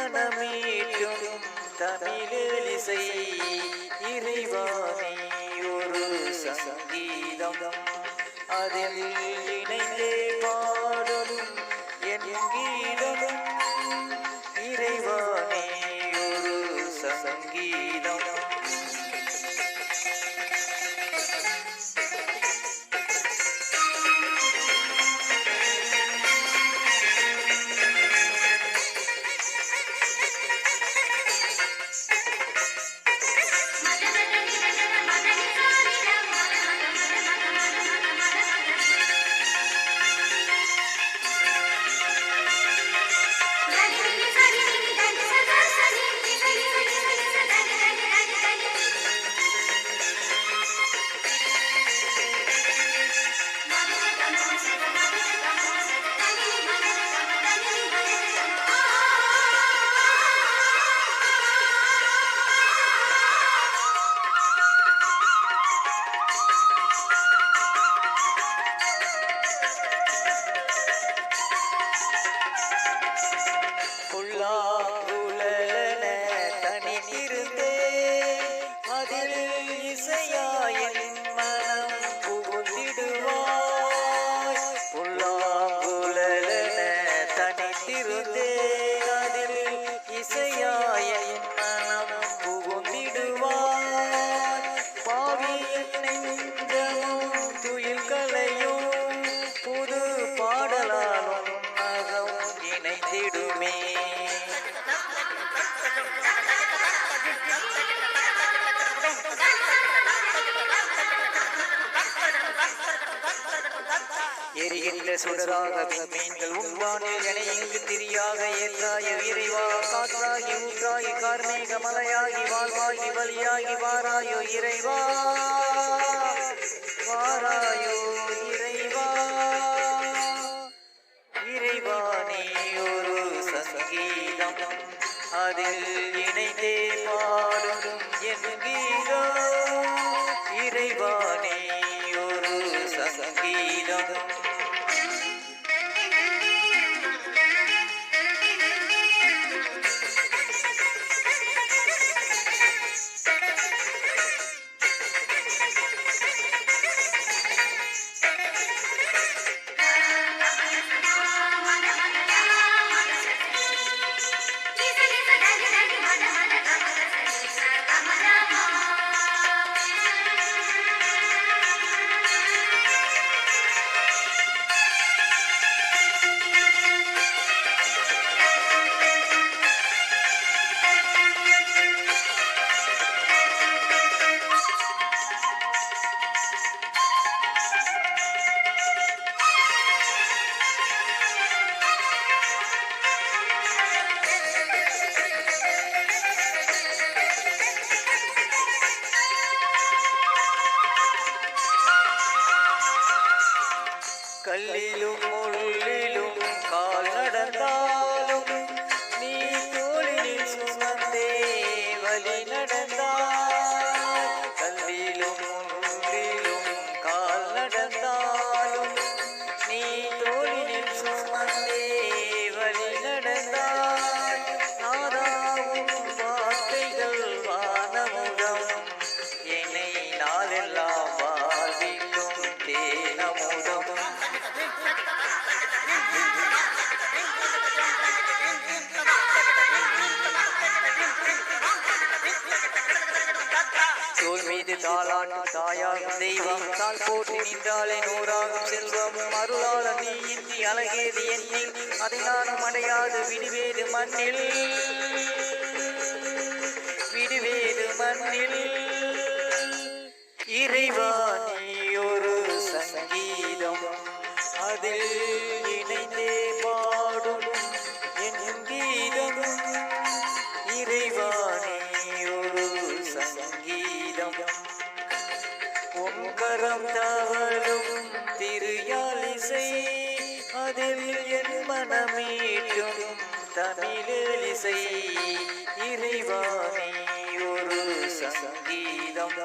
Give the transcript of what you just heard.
மனமீட்டும் தமிழிசை இறைவாணி ஒரு சங்கீதம் அதில் இணைந்தே பாடும் என் கீதம் இறைவாணி ஒரு சங்கீதம். எரிகின்ற சுடராக மீன்கள் உண்பானில் என இங்கு திரியாக ஏற்றாய இறைவா காற்றாகி ஊற்றாகி கார்மேக மலையாகி வாழ்வாகி வழியாகி வாராயோ இறைவா வாராயோ இறைவா இறைவா நீ ஒரு சங்கீதம் அதில் இணைந்தே பாடும் என் கீதம் இறைவா நீ ஒரு சங்கீதம். கல்லிலும் முள்ளிலும் கால் நடந்தாலும் நீ தோளில் சுமந்தே வழி நடந்தாய். கல்லிலும் முள்ளிலும் கால் நடந்தாலும் நீ தோளில் சுமந்தே வழி நடந்தாய். நாதாவும் வார்த்தைகள் வானமுதம் என்னை நாளெல்லாம் வாழ்விக்கும் தேனமுதம். தோல் மீது தாளாட்டும் தாயாகும் தெய்வம் தாள் போட்டு நின்றாலே நூறாகும் செல்வம் அருளாள நீ இன்றி அழகேது எண்ணில் அதை நானும் அடையாது விடுவேது மண்ணில் விடுவேது மண்ணில் இறைவா நீ ஒரு சங்கீதம் அதில் இணைந்தே பாடும் என் கீதம் இறைவா நீ ஒரு சங்கீதம். உன் கரம் தவழும் திருயாலிசை அதில் என் மனமீட்டும் தமிழிசை இறைவா நீ ஒரு சங்கீதம்.